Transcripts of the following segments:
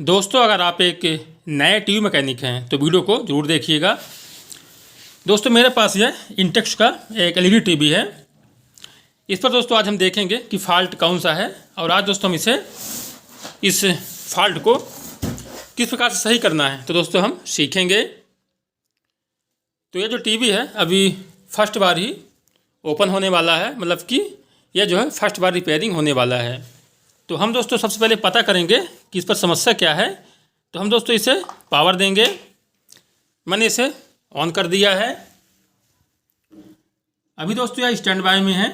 दोस्तों, अगर आप एक नए टीवी मैकेनिक हैं तो वीडियो को ज़रूर देखिएगा। दोस्तों, मेरे पास यह इंटेक्स का एक एलईडी टीवी है। इस पर दोस्तों आज हम देखेंगे कि फ़ाल्ट कौन सा है और आज दोस्तों हम इस फॉल्ट को किस प्रकार से सही करना है तो दोस्तों हम सीखेंगे। तो यह जो टीवी है अभी फर्स्ट बार ही ओपन होने वाला है, मतलब कि यह जो है फर्स्ट बार रिपेयरिंग होने वाला है। तो हम दोस्तों सबसे पहले पता करेंगे कि इस पर समस्या क्या है। तो हम दोस्तों इसे पावर देंगे। मैंने इसे ऑन कर दिया है। अभी दोस्तों यह स्टैंड बाय में है।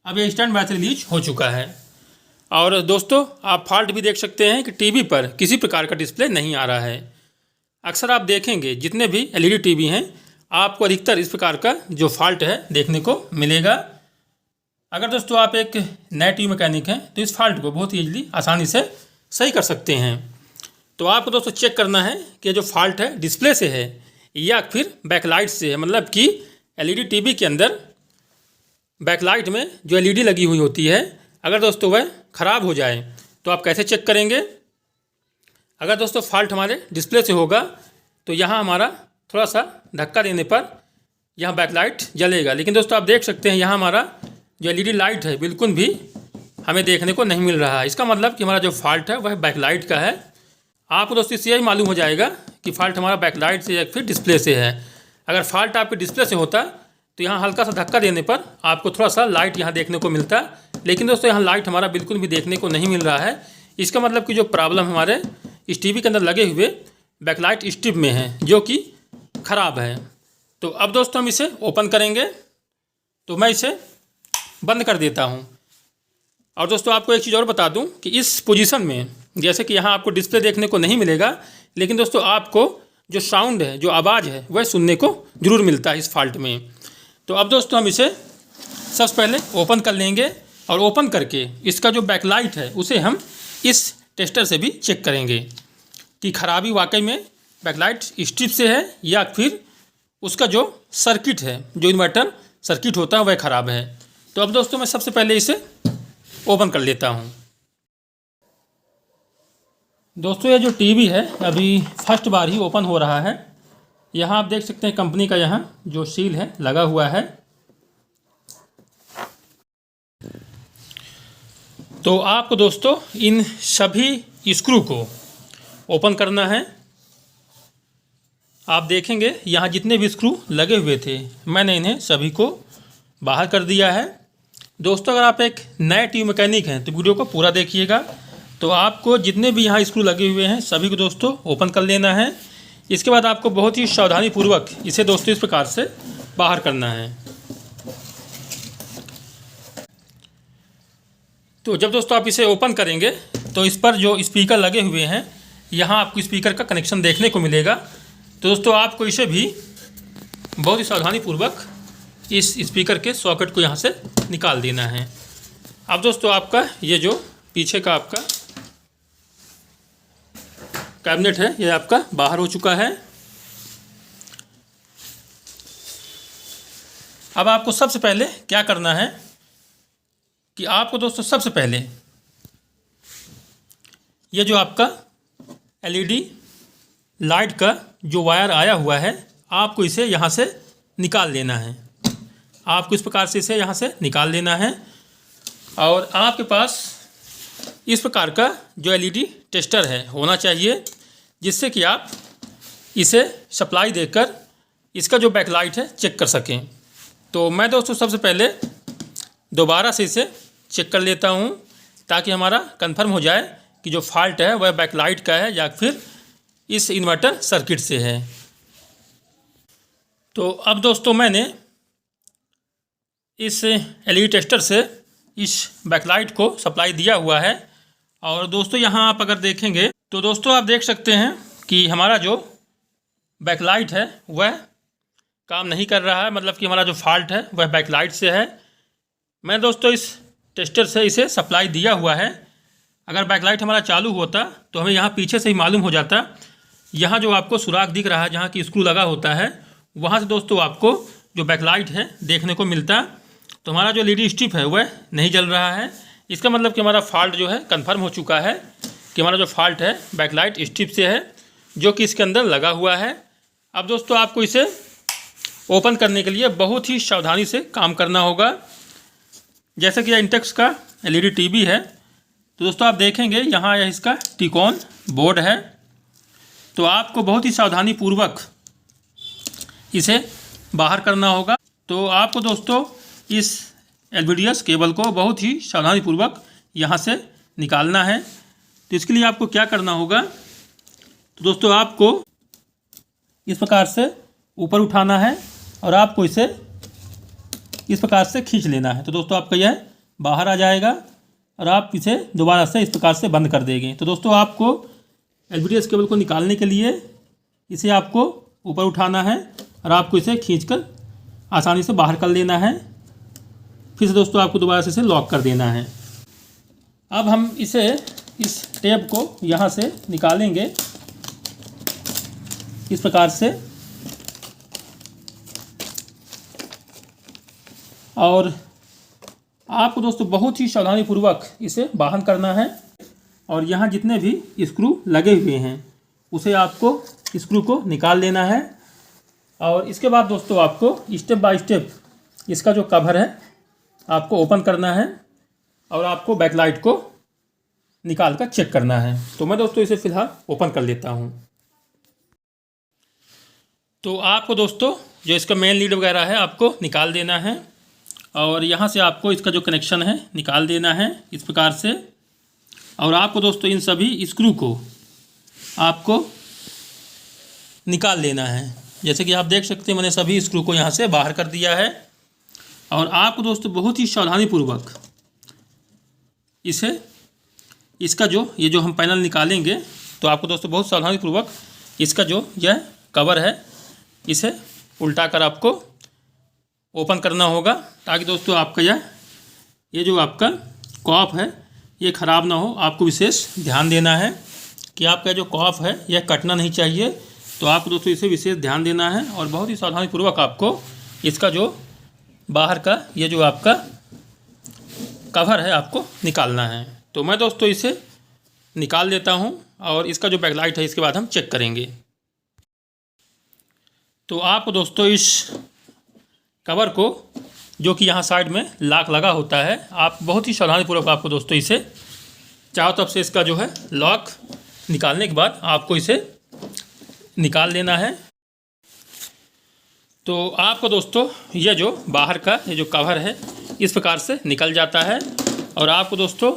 अब यह स्टैंड बाय से रिलीज हो चुका है। और दोस्तों आप फॉल्ट भी देख सकते हैं कि टीवी पर किसी प्रकार का डिस्प्ले नहीं आ रहा है। अक्सर आप देखेंगे जितने भी एलईडी टीवी हैं आपको अधिकतर इस प्रकार का जो फॉल्ट है देखने को मिलेगा। अगर दोस्तों आप एक नए टीवी मैकेनिक हैं तो इस फॉल्ट को बहुत ईजिली आसानी से सही कर सकते हैं। तो आपको दोस्तों चेक करना है कि जो फॉल्ट है डिस्प्ले से है या फिर बैकलाइट से है, मतलब कि एलईडी टीवी के अंदर बैकलाइट में जो एलईडी लगी हुई होती है अगर दोस्तों वह ख़राब हो जाए तो आप कैसे चेक करेंगे। अगर दोस्तों फॉल्ट हमारे डिस्प्ले से होगा तो यहाँ हमारा थोड़ा सा धक्का देने पर यहाँ बैकलाइट जलेगा, लेकिन दोस्तों आप देख सकते हैं यहाँ हमारा जो एलईडी लाइट है बिल्कुल भी हमें देखने को नहीं मिल रहा है। इसका मतलब कि हमारा जो फॉल्ट है वह बैकलाइट का है। आपको दोस्तों इससे यही मालूम हो जाएगा कि फ़ॉल्ट हमारा बैकलाइट से या फिर डिस्प्ले से है। अगर फॉल्ट आपके डिस्प्ले से होता तो यहाँ हल्का सा धक्का देने पर आपको थोड़ा सा लाइट यहाँ देखने को मिलता, लेकिन दोस्तों यहाँ लाइट हमारा बिल्कुल भी देखने को नहीं मिल रहा है। इसका मतलब कि जो प्रॉब्लम हमारे इस टीवी के अंदर लगे हुए बैकलाइट स्ट्रिप में है जो कि ख़राब है। तो अब दोस्तों हम इसे ओपन करेंगे। तो मैं इसे बंद कर देता हूं। और दोस्तों आपको एक चीज़ और बता दूं कि इस पोजीशन में जैसे कि यहाँ आपको डिस्प्ले देखने को नहीं मिलेगा, लेकिन दोस्तों आपको जो साउंड है, जो आवाज़ है वह सुनने को ज़रूर मिलता है इस फॉल्ट में। तो अब दोस्तों हम इसे सबसे पहले ओपन कर लेंगे और ओपन करके इसका जो बैकलाइट है उसे हम इस टेस्टर से भी चेक करेंगे कि खराबी वाकई में बैकलाइट स्ट्रिप से है या फिर उसका जो सर्किट है, जो इन्वर्टर सर्किट होता है वह ख़राब है। तो अब दोस्तों मैं सबसे पहले इसे ओपन कर लेता हूं। दोस्तों ये जो टीवी है अभी फर्स्ट बार ही ओपन हो रहा है। यहाँ आप देख सकते हैं कंपनी का यहाँ जो सील है लगा हुआ है। तो आपको दोस्तों इन सभी स्क्रू को ओपन करना है। आप देखेंगे यहाँ जितने भी स्क्रू लगे हुए थे मैंने इन्हें सभी को बाहर कर दिया है। दोस्तों अगर आप एक नए टीवी मैकेनिक हैं तो वीडियो को पूरा देखिएगा। तो आपको जितने भी यहाँ स्क्रू लगे हुए हैं सभी को दोस्तों ओपन कर लेना है। इसके बाद आपको बहुत ही सावधानी पूर्वक इसे दोस्तों इस प्रकार से बाहर करना है। तो जब दोस्तों आप इसे ओपन करेंगे तो इस पर जो स्पीकर लगे हुए हैं यहाँ आपको स्पीकर का कनेक्शन देखने को मिलेगा। तो दोस्तों आपको इसे भी बहुत ही सावधानी पूर्वक इस स्पीकर के सॉकेट को यहाँ से निकाल देना है। अब दोस्तों आपका ये जो पीछे का आपका कैबिनेट है ये आपका बाहर हो चुका है। अब आपको सबसे पहले क्या करना है कि आपको दोस्तों सबसे पहले ये जो आपका एलईडी लाइट का जो वायर आया हुआ है आपको इसे यहाँ से निकाल लेना है। आपको इस प्रकार से इसे यहाँ से निकाल लेना है और आपके पास इस प्रकार का जो एलईडी टेस्टर है होना चाहिए जिससे कि आप इसे सप्लाई देकर इसका जो बैकलाइट है चेक कर सकें। तो मैं दोस्तों सबसे पहले दोबारा से इसे चेक कर लेता हूँ ताकि हमारा कंफर्म हो जाए कि जो फॉल्ट है वह बैकलाइट का है या फिर इस इन्वर्टर सर्किट से है। तो अब दोस्तों मैंने इस एलईडी टेस्टर से इस बैकलाइट को सप्लाई दिया हुआ है। और दोस्तों यहाँ आप अगर देखेंगे तो दोस्तों आप देख सकते हैं कि हमारा जो बैकलाइट है वह काम नहीं कर रहा है, मतलब कि हमारा जो फॉल्ट है वह बैकलाइट से है। मैं दोस्तों इस टेस्टर से इसे सप्लाई दिया हुआ है। अगर बैकलाइट हमारा चालू होता तो हमें यहाँ पीछे से ही मालूम हो जाता। यहाँ जो आपको सुराख दिख रहा है जहाँ की स्क्रू लगा होता है वहाँ से दोस्तों आपको जो बैकलाइट है देखने को मिलता। तो हमारा जो एलईडी स्ट्रिप है वह नहीं जल रहा है। इसका मतलब कि हमारा फॉल्ट जो है कंफर्म हो चुका है। कि हमारा जो फॉल्ट है बैकलाइट स्ट्रिप से है, जो कि इसके अंदर लगा हुआ है। अब दोस्तों आपको इसे ओपन करने के लिए बहुत ही सावधानी से काम करना होगा। जैसे कि यह इंटेक्स का एलईडी टीवी है, तो दोस्तों आप देखेंगे यहाँ यह इसका टिकॉन बोर्ड है। तो आपको बहुत ही सावधानी पूर्वक इसे बाहर करना होगा। तो आपको दोस्तों इस एलवीडीएस केबल को बहुत ही सावधानी पूर्वक यहाँ से निकालना है। तो इसके लिए आपको क्या करना होगा, तो दोस्तों आपको इस प्रकार से ऊपर उठाना है और आपको इसे इस प्रकार से खींच लेना है। तो दोस्तों आपका यह बाहर आ जाएगा और आप इसे दोबारा से इस प्रकार से बंद कर देंगे। तो दोस्तों आपको एलवीडीएस केबल को निकालने के लिए इसे आपको ऊपर उठाना है और आपको इसे खींचकर आसानी से बाहर कर लेना है। फिर से दोस्तों आपको दोबारा से इसे लॉक कर देना है। अब हम इसे इस टेप को यहाँ से निकालेंगे इस प्रकार से, और आपको दोस्तों बहुत ही सावधानीपूर्वक इसे बाहर करना है। और यहाँ जितने भी स्क्रू लगे हुए हैं उसे आपको स्क्रू को निकाल लेना है। और इसके बाद दोस्तों आपको स्टेप बाय स्टेप इसका जो कवर है आपको ओपन करना है और आपको बैकलाइट को निकाल कर चेक करना है। तो मैं दोस्तों इसे फ़िलहाल ओपन कर लेता हूँ। तो आपको दोस्तों जो इसका मेन लीड वगैरह है आपको निकाल देना है और यहाँ से आपको इसका जो कनेक्शन है निकाल देना है इस प्रकार से। और आपको दोस्तों इन सभी स्क्रू को आपको निकाल लेना है। जैसे कि आप देख सकते हैं मैंने सभी स्क्रू को यहाँ से बाहर कर दिया है। और आपको दोस्तों बहुत ही सावधानीपूर्वक इसे इसका जो ये जो हम पैनल निकालेंगे, तो आपको दोस्तों बहुत सावधानीपूर्वक इसका जो यह कवर है इसे उल्टा कर आपको ओपन करना होगा, ताकि दोस्तों आपका ये जो आपका कॉप है ये ख़राब ना हो। आपको विशेष ध्यान देना है कि आपका जो कॉप है यह कटना नहीं चाहिए। तो आपको दोस्तों इसे विशेष ध्यान देना है और बहुत ही सावधानीपूर्वक आपको इसका जो बाहर का ये जो आपका कवर है आपको निकालना है। तो मैं दोस्तों इसे निकाल देता हूं और इसका जो बैकलाइट है इसके बाद हम चेक करेंगे। तो आपको दोस्तों इस कवर को जो कि यहाँ साइड में लॉक लगा होता है, आप बहुत ही सावधानीपूर्वक आपको दोस्तों इसे चारों तरफ से इसका जो है लॉक निकालने के बाद आपको इसे निकाल लेना है। तो आपको दोस्तों यह जो बाहर का ये जो कवर है इस प्रकार से निकल जाता है। और आपको दोस्तों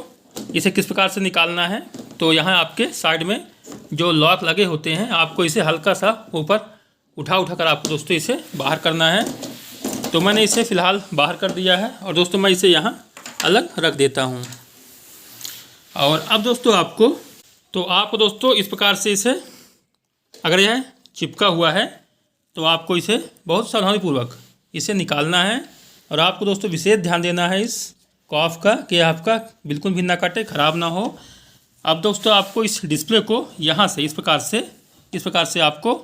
इसे किस प्रकार से निकालना है, तो यहाँ आपके साइड में जो लॉक लगे होते हैं आपको इसे हल्का सा ऊपर उठा कर आपको दोस्तों इसे बाहर करना है। तो मैंने इसे फ़िलहाल बाहर कर दिया है और दोस्तों मैं इसे यहाँ अलग रख देता हूँ। और अब दोस्तों आपको दोस्तों इस प्रकार से इसे अगर यह चिपका हुआ है तो आपको इसे बहुत सावधानीपूर्वक इसे निकालना है। और आपको दोस्तों विशेष ध्यान देना है इस कॉफ का कि आपका बिल्कुल भी ना कटे, ख़राब ना हो। अब दोस्तों आपको इस डिस्प्ले को यहाँ से इस प्रकार से आपको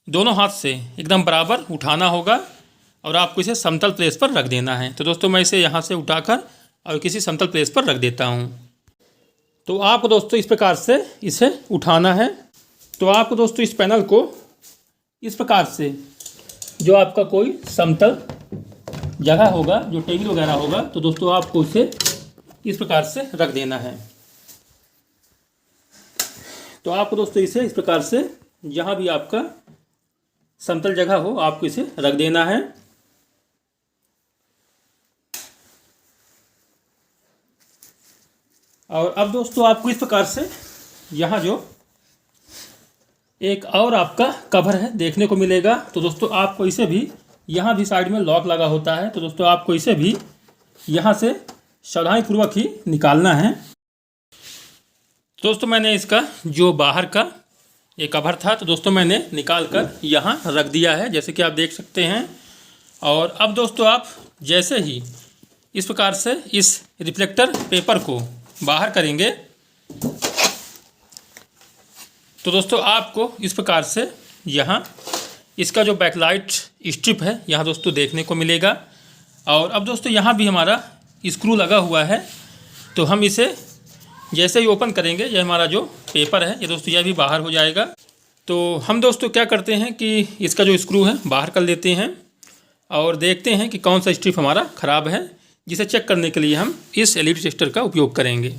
दोनों हाथ से एकदम बराबर उठाना होगा और आपको इसे समतल प्लेस पर रख देना है। तो दोस्तों मैं इसे यहाँ से उठाकर और किसी समतल प्लेस पर रख देता हूँ। तो आपको दोस्तों इस प्रकार से इसे उठाना है। तो आपको दोस्तों इस पैनल को इस प्रकार से जो आपका कोई समतल जगह होगा, जो टेबल वगैरह होगा, तो दोस्तों आपको इसे इस प्रकार से रख देना है। तो आपको दोस्तों इसे इस प्रकार से जहाँ भी आपका समतल जगह हो आपको इसे रख देना है। और अब दोस्तों आपको इस प्रकार से यहाँ जो एक और आपका कवर है देखने को मिलेगा। तो दोस्तों आपको इसे भी यहाँ भी साइड में लॉक लगा होता है, तो दोस्तों आपको इसे भी यहाँ से सावधानीपूर्वक ही निकालना है। दोस्तों मैंने इसका जो बाहर का ये कवर था तो दोस्तों मैंने निकाल कर यहाँ रख दिया है, जैसे कि आप देख सकते हैं। और अब दोस्तों आप जैसे ही इस प्रकार से इस रिफ्लेक्टर पेपर को बाहर करेंगे तो दोस्तों आपको इस प्रकार से यहाँ इसका जो बैकलाइट स्ट्रिप है यहाँ दोस्तों देखने को मिलेगा। और अब दोस्तों यहाँ भी हमारा स्क्रू लगा हुआ है, तो हम इसे जैसे ही ओपन करेंगे ये हमारा जो पेपर है ये दोस्तों यह भी बाहर हो जाएगा। तो हम दोस्तों क्या करते हैं कि इसका जो स्क्रू है बाहर कर लेते हैं और देखते हैं कि कौन सा स्ट्रिप हमारा ख़राब है, जिसे चेक करने के लिए हम इस एलईडी टेस्टर का उपयोग करेंगे।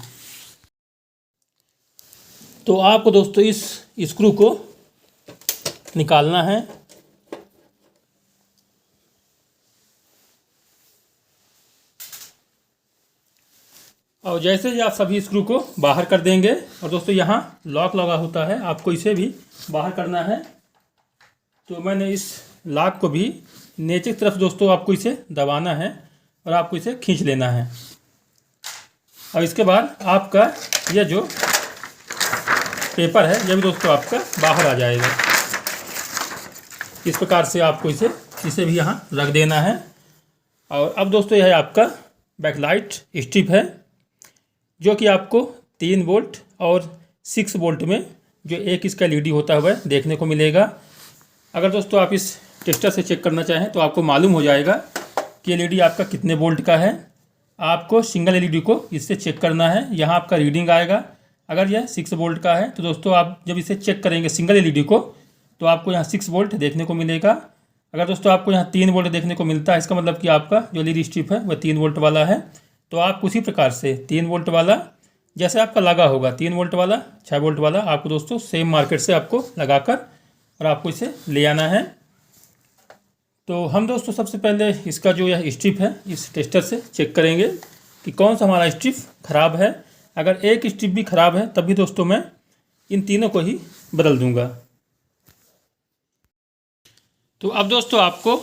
तो आपको दोस्तों इस स्क्रू को निकालना है। और जैसे ही आप सभी स्क्रू को बाहर कर देंगे, और दोस्तों यहाँ लॉक लगा होता है, आपको इसे भी बाहर करना है। तो मैंने इस लॉक को भी नीचे की तरफ दोस्तों आपको इसे दबाना है और आपको इसे खींच लेना है। और इसके बाद आपका यह जो पेपर है यह भी दोस्तों आपका बाहर आ जाएगा। इस प्रकार से आपको इसे भी यहाँ रख देना है। और अब दोस्तों यह है आपका बैकलाइट स्ट्रिप है, जो कि आपको 3 वोल्ट और 6 वोल्ट में जो एक इसका एलईडी होता है वह देखने को मिलेगा। अगर दोस्तों आप इस टेस्टर से चेक करना चाहें तो आपको मालूम हो जाएगा कि एलईडी आपका कितने वोल्ट का है। आपको सिंगल एलईडी को इससे चेक करना है, यहाँ आपका रीडिंग आएगा। अगर यह 6 वोल्ट का है तो दोस्तों आप जब इसे चेक करेंगे सिंगल एलईडी को तो आपको यहाँ 6 वोल्ट देखने को मिलेगा। अगर दोस्तों आपको यहाँ 3 वोल्ट देखने को मिलता है, इसका मतलब कि आपका जो एलईडी स्ट्रिप है वह 3 वोल्ट वाला है। तो आप उसी प्रकार से 3 वोल्ट वाला जैसे आपका लगा होगा 3 वोल्ट वाला 6 वोल्ट वाला आपको दोस्तों सेम मार्केट से आपको लगाकर और आपको इसे ले आना है। तो हम दोस्तों सबसे पहले इसका जो यह स्ट्रिप है इस टेस्टर से चेक करेंगे कि कौन सा हमारा स्ट्रिप ख़राब है। अगर एक स्ट्रिप भी ख़राब है तब भी दोस्तों मैं इन तीनों को ही बदल दूंगा। तो अब दोस्तों आपको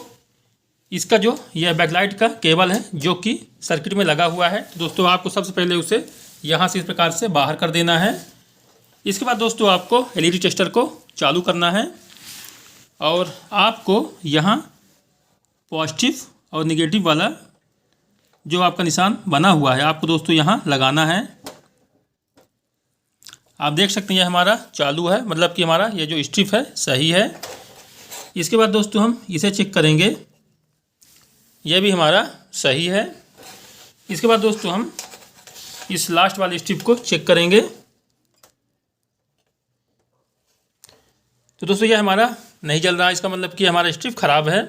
इसका जो यह बैकलाइट का केबल है जो कि सर्किट में लगा हुआ है, तो दोस्तों आपको सबसे पहले उसे यहाँ से इस प्रकार से बाहर कर देना है। इसके बाद दोस्तों आपको एलईडी टेस्टर को चालू करना है और आपको यहाँ पॉजिटिव और नेगेटिव वाला जो आपका निशान बना हुआ है आपको दोस्तों यहाँ लगाना है। आप देख सकते हैं यह हमारा चालू है, मतलब कि हमारा ये जो स्ट्रिप है सही है। इसके बाद दोस्तों हम इसे चेक करेंगे, यह भी हमारा सही है। इसके बाद दोस्तों हम इस लास्ट वाले स्ट्रिप को चेक करेंगे। तो दोस्तों यह हमारा नहीं जल रहा है, इसका मतलब कि हमारा स्ट्रिप ख़राब है।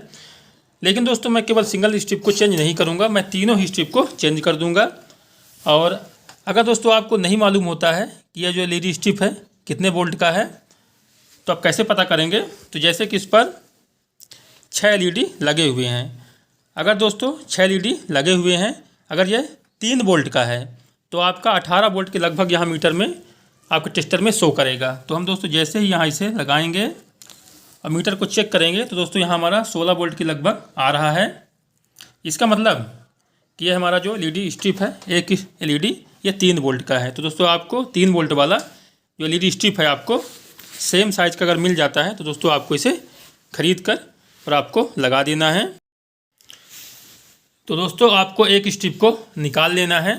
लेकिन दोस्तों मैं केवल सिंगल स्ट्रिप को चेंज नहीं करूंगा, मैं तीनों ही स्ट्रिप को चेंज कर दूंगा। और अगर दोस्तों आपको नहीं मालूम होता है कि यह जो एलईडी स्ट्रिप है कितने वोल्ट का है तो आप कैसे पता करेंगे। तो जैसे कि इस पर 6 एलईडी लगे हुए हैं, अगर दोस्तों 6 एलईडी लगे हुए हैं, अगर यह 3 वोल्ट का है तो आपका 18 वोल्ट के लगभग यहाँ मीटर में आपके टेस्टर में शो करेगा। तो हम दोस्तों जैसे ही यहाँ इसे लगाएंगे और मीटर को चेक करेंगे तो दोस्तों यहाँ हमारा 16 वोल्ट के लगभग आ रहा है। इसका मतलब कि यह हमारा जो एलईडी स्ट्रिप है एक एलईडी ये 3 वोल्ट का है। तो दोस्तों आपको 3 वोल्ट वाला जो एलईडी स्ट्रिप है आपको सेम साइज़ का अगर मिल जाता है तो दोस्तों आपको इसे खरीद कर और आपको लगा देना है। तो दोस्तों आपको एक स्ट्रिप को निकाल लेना है,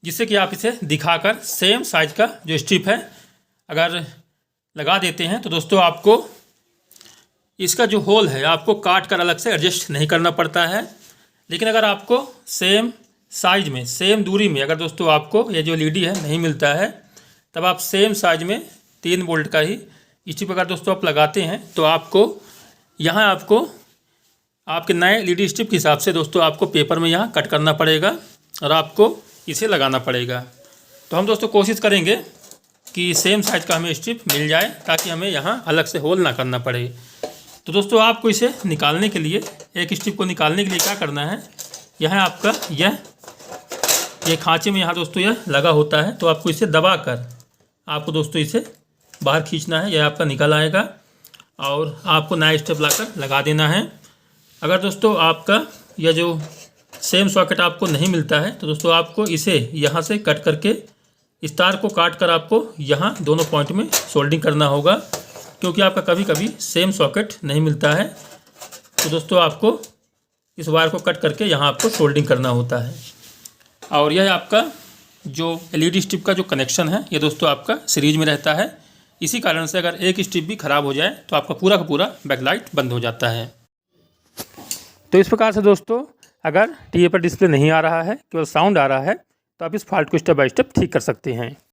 जिससे कि आप इसे दिखाकर सेम साइज़ का जो स्ट्रिप है अगर लगा देते हैं तो दोस्तों आपको इसका जो होल है आपको काट कर अलग से एडजस्ट नहीं करना पड़ता है। लेकिन अगर आपको सेम साइज में सेम दूरी में अगर दोस्तों आपको ये जो एलईडी है नहीं मिलता है तब आप सेम साइज में 3 वोल्ट का ही स्ट्रिप अगर दोस्तों आप लगाते हैं तो आपको यहाँ आपको आपके नए एलईडी स्ट्रिप के हिसाब से दोस्तों आपको पेपर में यहाँ कट करना पड़ेगा और आपको इसे लगाना पड़ेगा। तो हम दोस्तों कोशिश करेंगे कि सेम साइज़ का हमें स्ट्रिप मिल जाए ताकि हमें यहाँ अलग से होल ना करना पड़े। तो दोस्तों आपको इसे निकालने के लिए एक स्ट्रिप को निकालने के लिए क्या करना है, यहाँ आपका यह खांचे में यहाँ दोस्तों यह लगा होता है, तो आपको इसे दबा कर आपको दोस्तों इसे बाहर खींचना है, यह आपका निकल आएगा और आपको नया स्ट्रिप लाकर लगा देना है। अगर दोस्तों आपका यह जो सेम सॉकेट आपको नहीं मिलता है तो दोस्तों आपको इसे यहाँ से कट करके इस तार को काट कर आपको यहाँ दोनों पॉइंट में सोल्डिंग करना होगा, क्योंकि आपका कभी कभी सेम सॉकेट नहीं मिलता है। तो दोस्तों आपको इस वायर को कट करके यहाँ आपको सोल्डिंग करना होता है। और यह आपका जो एलईडी स्ट्रिप का जो कनेक्शन है ये दोस्तों आपका सीरीज में रहता है। इसी कारण से अगर एक स्ट्रिप भी ख़राब हो जाए तो आपका पूरा का पूरा बैकलाइट बंद हो जाता है। तो इस प्रकार से दोस्तों अगर टीवी पर डिस्प्ले नहीं आ रहा है, केवल साउंड आ रहा है, तो आप इस फॉल्ट को स्टेप बाय स्टेप ठीक कर सकते हैं।